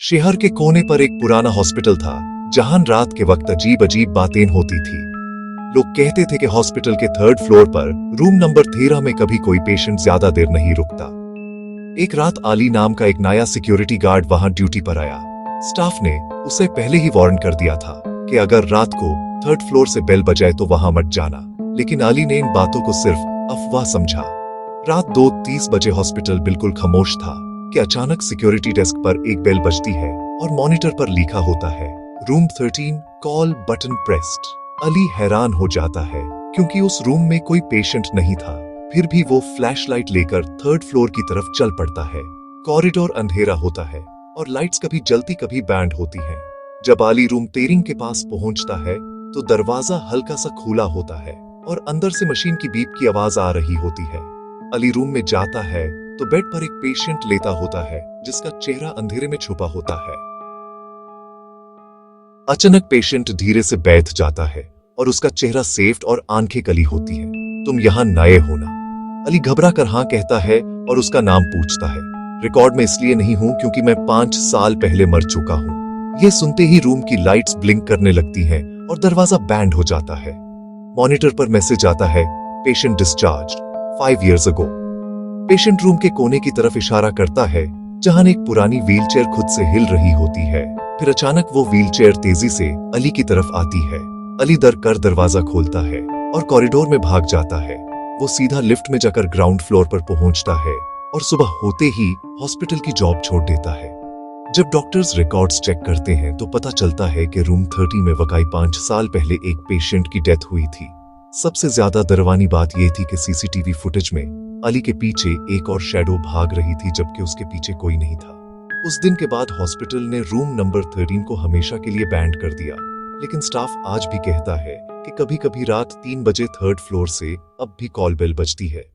शहर के कोने पर एक पुराना हॉस्पिटल था जहां रात के वक्त अजीब अजीब बातें होती थी। लोग कहते थे कि हॉस्पिटल के 3rd फ्लोर पर रूम नंबर 13 में कभी कोई पेशेंट ज्यादा देर नहीं रुकता। एक रात अली नाम का एक नया सिक्योरिटी गार्ड वहां ड्यूटी पर आया। स्टाफ ने उसे पहले ही वार्न कर दिया था कि अगर रात को 3rd फ्लोर से बेल बजाए तो वहां मत जाना, लेकिन अली ने इन बातों को सिर्फ अफवाह समझा। रात 2:30 बजे हॉस्पिटल बिल्कुल खामोश था कि अचानक सिक्योरिटी डेस्क पर एक बेल बजती है और मॉनिटर पर लिखा होता है room 13 call button pressed. Ali हैरान हो जाता है क्योंकि उस रूम में कोई पेशेंट नहीं था। फिर भी वो फ्लैशलाइट लेकर 3rd फ्लोर की तरफ चल पड़ता है। कॉरिडोर अंधेरा होता है और लाइट्स कभी जलती कभी बैंड होती हैं। जब अली रूम 13 के पास पहुंचता है तो दरवाजा हल्का सा खुला होता है और अंदर से मशीन की बीप की आवाज आ रही होती है। अली रूम में जाता है तो बेड पर एक पेशेंट लेटा होता है जिसका चेहरा अंधेरे में छुपा होता है। अचानक पेशेंट धीरे से बैठ जाता है और उसका चेहरा सेफ्ट और आंखें कली होती है। तुम यहाँ नए हो ना? अली घबरा कर हाँ कहता है और उसका नाम पूछता है। रिकॉर्ड में इसलिए नहीं हूं क्योंकि मैं 5 साल पहले मर चुका हूं। ये सुनते ही रूम की लाइट्स ब्लिंक करने लगती हैं और दरवाजा बैंड हो जाता है। मॉनिटर पर मैसेज आता है patient discharge 5 years ago। Patient room के कोने की तरफ इशारा करता है जहां एक पुरानी व्हीलचेयर खुद से हिल रही होती है। फिर अचानक वो व्हीलचेयर तेजी से अली की तरफ आती है। अली डर कर दरवाजा खोलता है और कॉरिडोर में भाग जाता है। वो सीधा लिफ्ट में जाकर ग्राउंड फ्लोर पर पहुंचता है और सुबह होते ही हॉस्पिटल की जॉब छोड़ देता है। जब डॉक्टर्स रिकॉर्ड्स चेक करते हैं तो पता चलता है कि रूम 30 में वाकई 5 साल पहले एक पेशेंट की डेथ हुई थी। सबसे ज्यादा डरावनी बात यह थी कि सीसीटीवी फुटेज में अली के पीछे एक और शैडो भाग रही थी जबकि उसके पीछे कोई नहीं था। उस दिन के बाद हॉस्पिटल ने रूम नंबर 13 को हमेशा के लिए बैंड कर दिया, लेकिन स्टाफ आज भी कहता है कि कभी-कभी रात 3 बजे 3rd फ्लोर से अब भी कॉल बेल बजती है।